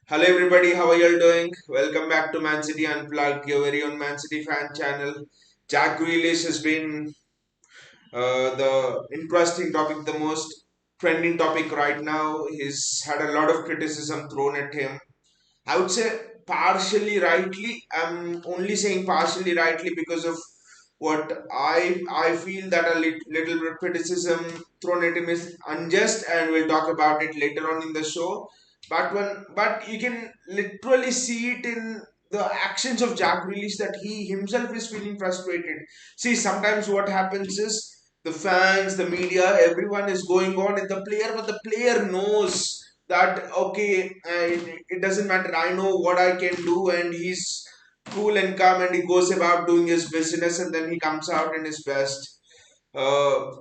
Hello everybody, how are you all doing? Welcome back to Man City Unplugged, your very own Man City fan channel. Jack Grealish has been the interesting topic, the most trending topic right now. He's had a lot of criticism thrown at him. I would say partially rightly. I'm only saying partially rightly because of what I feel that a little bit of criticism thrown at him is unjust, and we'll talk about it later on in the show. But you can literally see it in the actions of Jack Grealish that he himself is feeling frustrated. See, sometimes what happens is the fans, the media, everyone is going on at the player, but the player knows that okay, it doesn't matter. I know what I can do, and he's cool and calm, and he goes about doing his business, and then he comes out in his best.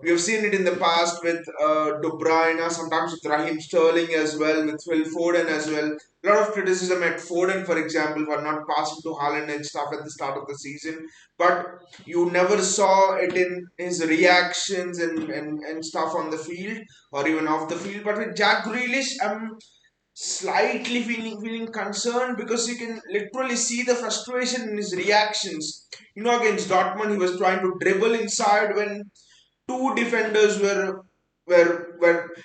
We've seen it in the past with De Bruyne, sometimes with Raheem Sterling as well, with Phil Foden as well. A lot of criticism at Foden, for example, for not passing to Haaland and stuff at the start of the season. But you never saw it in his reactions and stuff on the field or even off the field. But with Jack Grealish, I'm slightly feeling concerned because you can literally see the frustration in his reactions. Against Dortmund, he was trying to dribble inside when two defenders were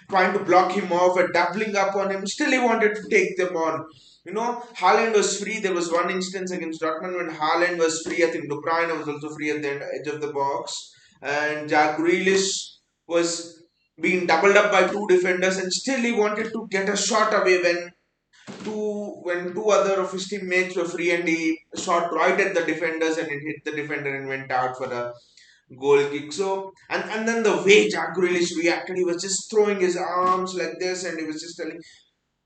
trying to block him off and doubling up on him. Still, he wanted to take them on. Haaland was free. There was one instance against Dortmund when Haaland was free. I think De Bruyne was also free at the edge of the box, and Jack Grealish was being doubled up by two defenders, and still he wanted to get a shot away when two other of his teammates were free, and he shot right at the defenders and it hit the defender and went out for a goal kick. So and then the way Jack Grealish reacted, he was just throwing his arms like this, and he was just telling.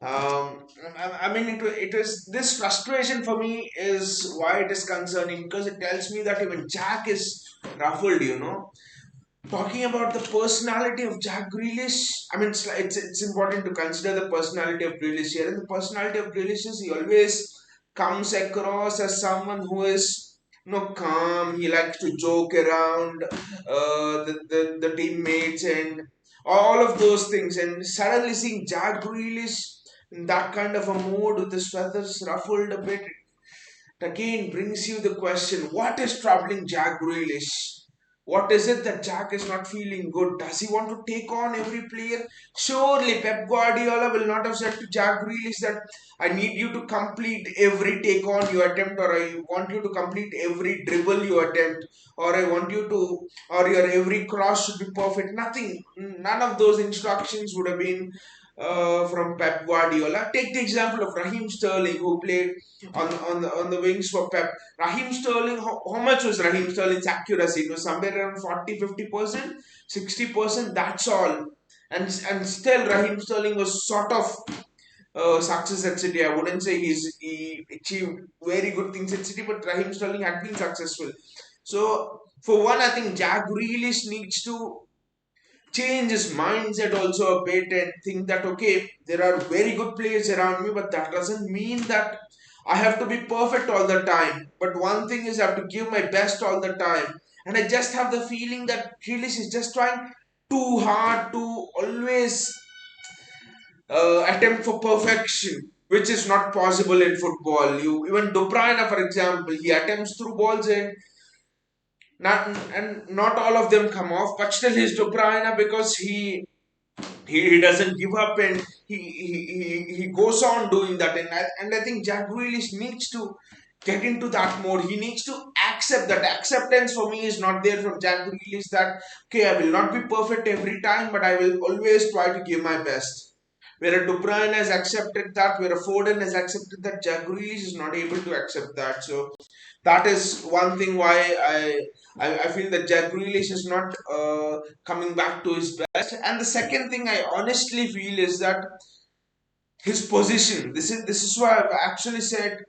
I mean, it was this frustration for me is why it is concerning, because it tells me that even Jack is ruffled. Talking about the personality of Jack Grealish, I mean, it's important to consider the personality of Grealish here. And the personality of Grealish is he always comes across as someone who is calm. He likes to joke around the teammates and all of those things. And suddenly seeing Jack Grealish in that kind of a mood with his feathers ruffled a bit, it again brings you the question: what is troubling Jack Grealish? What is it that Jack is not feeling good? Does he want to take on every player? Surely Pep Guardiola will not have said to Jack Grealish that I need you to complete every take on you attempt, or I want you to complete every dribble you attempt, or I want you to, or your every cross should be perfect. Nothing, none of those instructions would have been from Pep Guardiola. Take the example of Raheem Sterling, who played on the wings for Pep. Raheem Sterling, how much was Raheem Sterling's accuracy? It was somewhere around 40-50%, 60%, that's all. And still Raheem Sterling was sort of success at City. I wouldn't say he achieved very good things at City, but Raheem Sterling had been successful. So for one, I think Jack Grealish needs to change his mindset also a bit and think that okay, there are very good players around me, but that doesn't mean that I have to be perfect all the time. But one thing is I have to give my best all the time. And I just have the feeling that Grealish is just trying too hard to always attempt for perfection, which is not possible in football. You even De Bruyne, for example, he attempts through balls and not all of them come off, but still he's De Bruyne because he doesn't give up, and he goes on doing that. And I think Jack Grealish needs to get into that mode. He needs to accept that. Acceptance for me is not there from Jack Grealish that okay, I will not be perfect every time, but I will always try to give my best. Where a De Bruyne has accepted that, where a Foden has accepted that, Jack Grealish is not able to accept that. So that is one thing why I feel that Jack Grealish is not coming back to his best. And the second thing I honestly feel is that his position. This is why I've actually said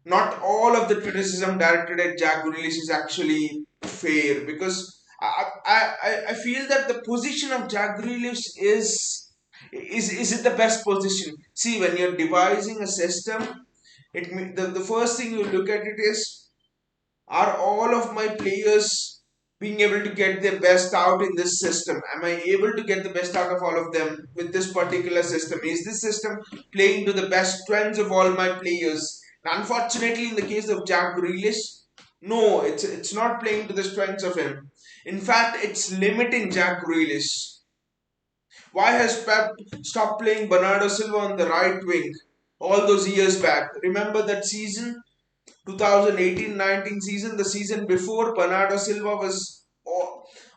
not all of the criticism directed at Jack Grealish is actually fair, because I feel that the position of Jack Grealish is it the best position? See, when you're devising a system, the first thing you look at it is, are all of my players being able to get the best out in this system? Am I able to get the best out of all of them with this particular system? Is this system playing to the best strengths of all my players? And unfortunately, in the case of Jack Grealish, no, it's not playing to the strengths of him. In fact, it's limiting Jack Grealish. Why has Pep stopped playing Bernardo Silva on the right wing all those years back? Remember that season, 2018-19 season, the season before, Bernardo Silva was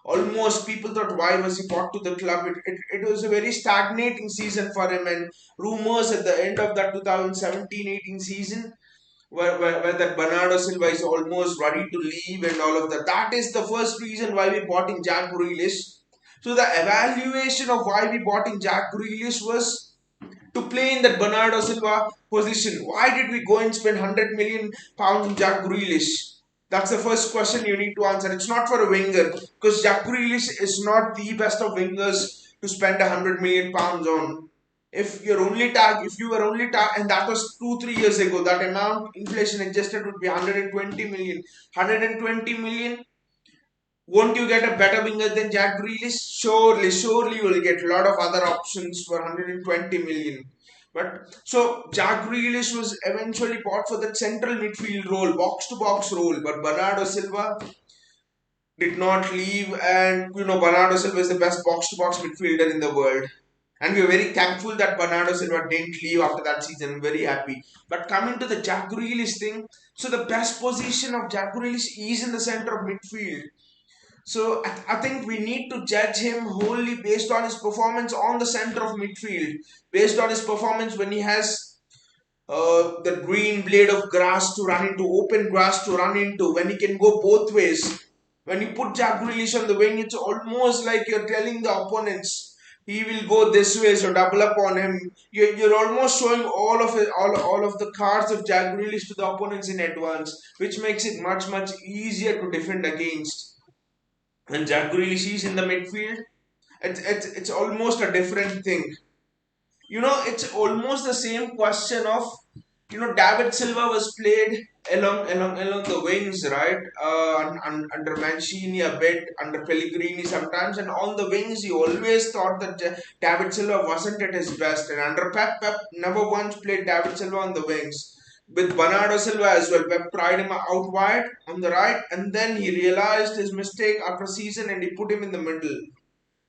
almost, people thought, why was he brought to the club? It was a very stagnating season for him, and rumors at the end of that 2017-18 season where that Bernardo Silva is almost ready to leave and all of that. That is the first reason why we bought in Jack Grealish. So the evaluation of why we bought in Jack Grealish was to play in that Bernardo Silva position. Why did we go and spend £100 million on Jack Grealish? That's the first question you need to answer. It's not for a winger, because Jack Grealish is not the best of wingers to spend £100 million on. If you were only tag, and that was 2 3 years ago, that amount inflation adjusted would be 120 million. 120 million. Won't you get a better winger than Jack Grealish? Surely you will get a lot of other options for 120 million. But so Jack Grealish was eventually bought for that central midfield role, box to box role. But Bernardo Silva did not leave, and Bernardo Silva is the best box to box midfielder in the world. And we are very thankful that Bernardo Silva didn't leave after that season. I'm very happy. But coming to the Jack Grealish thing, so the best position of Jack Grealish is in the center of midfield. So I think we need to judge him wholly based on his performance on the center of midfield, based on his performance when he has the green blade of grass to run into, open grass to run into, when he can go both ways. When you put Jack Grealish on the wing, it's almost like you're telling the opponents he will go this way, so double up on him. You're almost showing all of it, all of the cards of Jack Grealish to the opponents in advance, which makes it much easier to defend against. When Jack Grealish is in the midfield, it's almost a different thing. It's almost the same question of, David Silva was played along the wings, right? Under Mancini a bit, under Pellegrini sometimes, and on the wings, you always thought that David Silva wasn't at his best, and under Pep never once played David Silva on the wings. With Bernardo Silva as well, Pep tried him out wide on the right, and then he realized his mistake after season, and he put him in the middle.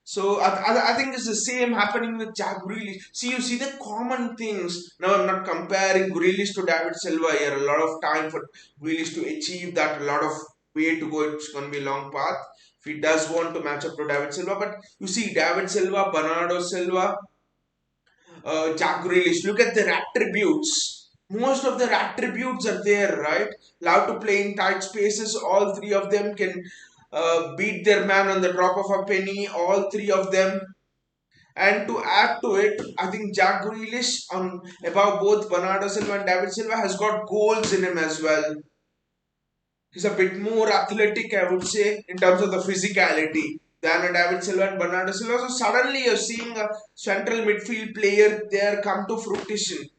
So I think it's the same happening with Jack Grealish. See, you see the common things. Now I'm not comparing Grealish to David Silva here. A lot of time for Grealish to achieve that. A lot of way to go. It's going to be a long path if he does want to match up to David Silva. But you see, David Silva, Bernardo Silva, Jack Grealish. Look at their attributes. Most of their attributes are there, right? Love to play in tight spaces. All three of them can beat their man on the drop of a penny. All three of them. And to add to it, I think Jack Grealish, on above both Bernardo Silva and David Silva, has got goals in him as well. He's a bit more athletic, I would say, in terms of the physicality than a David Silva and Bernardo Silva. So suddenly you're seeing a central midfield player there come to fruition.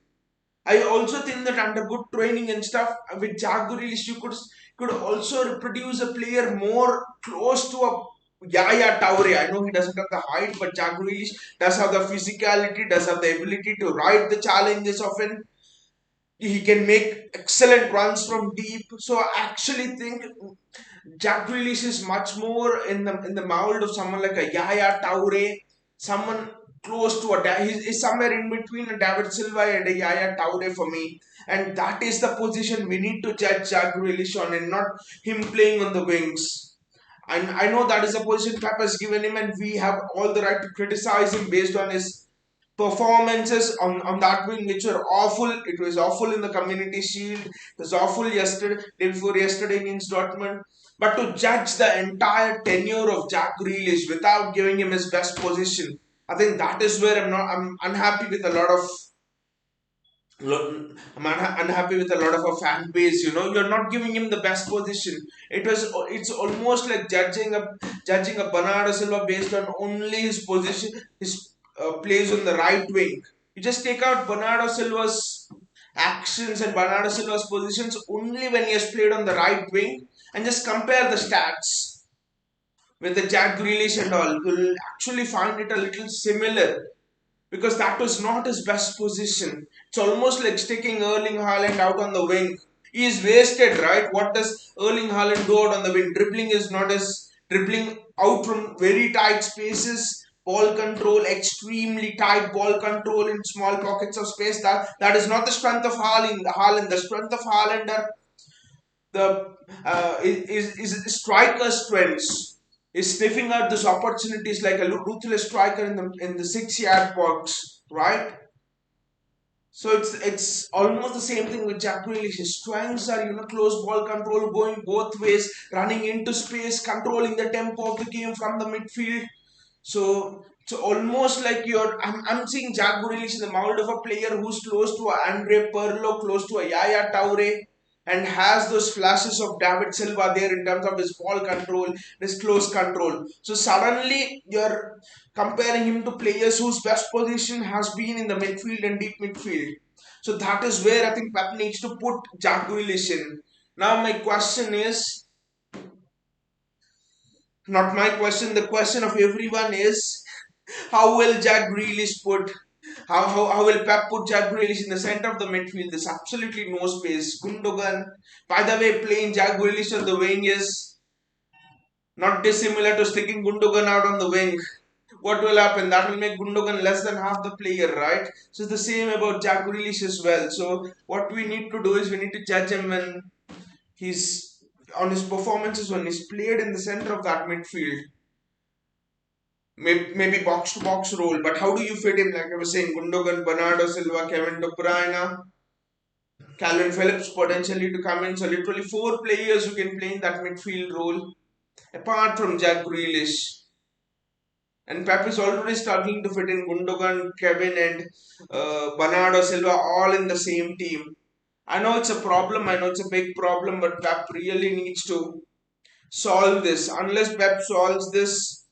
I also think that under good training and stuff, with Jack Grealish, you could also produce a player more close to a Yaya Toure. I know he doesn't have the height, but Jack Grealish does have the physicality, does have the ability to ride the challenges often. He can make excellent runs from deep. So I actually think Jack Grealish is much more in the mold of someone like a Yaya Toure, someone close to he's somewhere in between a David Silva and a Yaya Toure for me, and that is the position we need to judge Jack Grealish on, and not him playing on the wings. And I know that is a position Pep has given him, and we have all the right to criticize him based on his performances on that wing, which were awful. It was awful in the Community Shield. It was awful yesterday, day before yesterday against Dortmund. But to judge the entire tenure of Jack Grealish without giving him his best position, I think that is where I'm unhappy with a lot of. Unhappy with a lot of a fan base. You're not giving him the best position. It's almost like judging a Bernardo Silva based on only his position, his plays on the right wing. You just take out Bernardo Silva's actions and Bernardo Silva's positions only when he has played on the right wing, and just compare the stats. with the Jack Grealish and all, you'll actually find it a little similar because that was not his best position. It's almost like sticking Erling Haaland out on the wing. He is wasted, right? What does Erling Haaland do out on the wing? Dribbling is not as dribbling out from very tight spaces. Ball control, extremely tight ball control in small pockets of space. That is not the strength of Haaland. The strength of Haaland are the is striker strengths. Is sniffing out those opportunities like a ruthless striker in the 6 yard box, right? So it's almost the same thing with Jack Grealish. His strengths are close ball control, going both ways, running into space, controlling the tempo of the game from the midfield. So almost like I'm seeing Jack Grealish in the mold of a player who's close to a Andre Pirlo, close to a Yaya Toure, and has those flashes of David Silva there in terms of his ball control, his close control. So suddenly you're comparing him to players whose best position has been in the midfield and deep midfield. So that is where I think Pep needs to put Jack Grealish in. Now my question is not my question. The question of everyone is how will Jack Grealish put how will Pep put Jack Grealish in the center of the midfield? There's absolutely no space. Gundogan, by the way, playing Jack Grealish on the wing is not dissimilar to sticking Gundogan out on the wing. What will happen? That will make Gundogan less than half the player, right? So it's the same about Jack Grealish as well. So what we need to do is we need to judge him when he's on his performances when he's played in the center of that midfield. Maybe box to box role, but how do you fit him? Like I was saying, Gundogan, Bernardo Silva, Kevin De Bruyne, Calvin Phillips potentially to come in. So literally 4 players who can play in that midfield role, apart from Jack Grealish. And Pep is already struggling to fit in Gundogan, Kevin, and Bernardo Silva all in the same team. I know it's a problem. I know it's a big problem, but Pep really needs to solve this. Unless Pep solves this,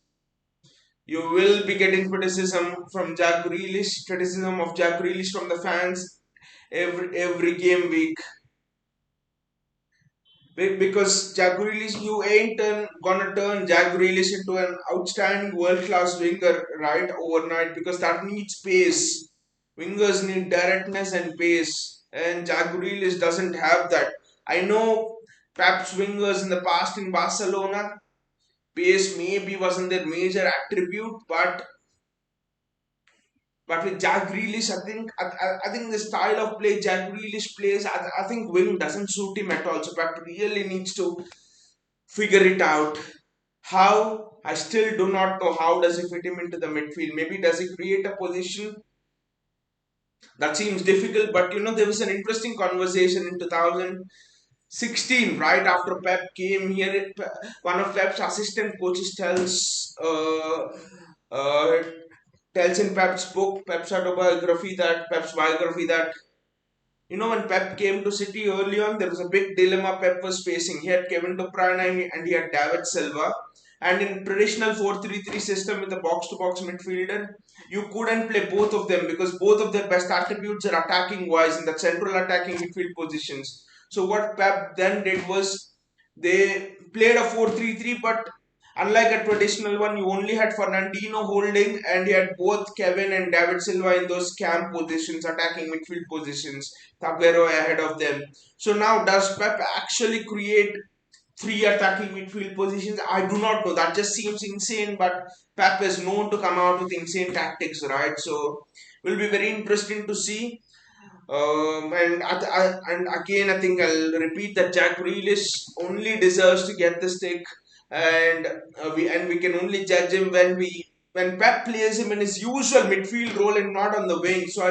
you will be getting criticism from Jack Grealish, criticism of Jack Grealish from the fans every game week. Because Jack Grealish, you ain't gonna turn Jack Grealish into an outstanding world class winger right overnight because that needs pace. Wingers need directness and pace, and Jack Grealish doesn't have that. I know Pep's wingers in the past in Barcelona, pace maybe wasn't their major attribute, but with Jack Grealish, I think the style of play Jack Grealish plays, I think wing doesn't suit him at all. So Pep really needs to figure it out. How? I still do not know how does he fit him into the midfield. Maybe does he create a position that seems difficult, but there was an interesting conversation in 2016, right after Pep came here. One of Pep's assistant coaches uh, tells in Pep's book, Pep's autobiography, that Pep's biography, that when Pep came to City early on, there was a big dilemma Pep was facing. He had Kevin De Bruyne and he had David Silva. And in traditional 4-3-3 system with a box-to-box midfielder, you couldn't play both of them because both of their best attributes are attacking wise in the central attacking midfield positions. So what Pep then did was they played a 4-3-3, but unlike a traditional one, you only had Fernandinho holding and you had both Kevin and David Silva in those cam positions, attacking midfield positions, Aguero ahead of them. So now does Pep actually create 3 attacking midfield positions? I do not know. That just seems insane, but Pep is known to come out with insane tactics, right? So will be very interesting to see. And again, I think I'll repeat that Jack Grealish only deserves to get the stick, and we can only judge him when Pep plays him in his usual midfield role and not on the wing. So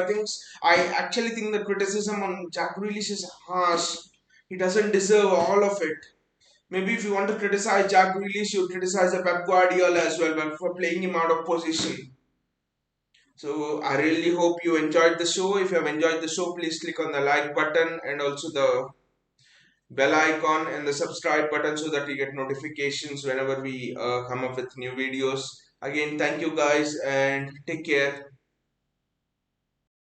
I actually think the criticism on Jack Grealish is harsh. He doesn't deserve all of it. Maybe if you want to criticize Jack Grealish, you criticize the Pep Guardiola as well, but for playing him out of position. So I really hope you enjoyed the show. If you have enjoyed the show, please click on the like button and also the bell icon and the subscribe button so that you get notifications whenever we come up with new videos. Again, thank you guys and take care.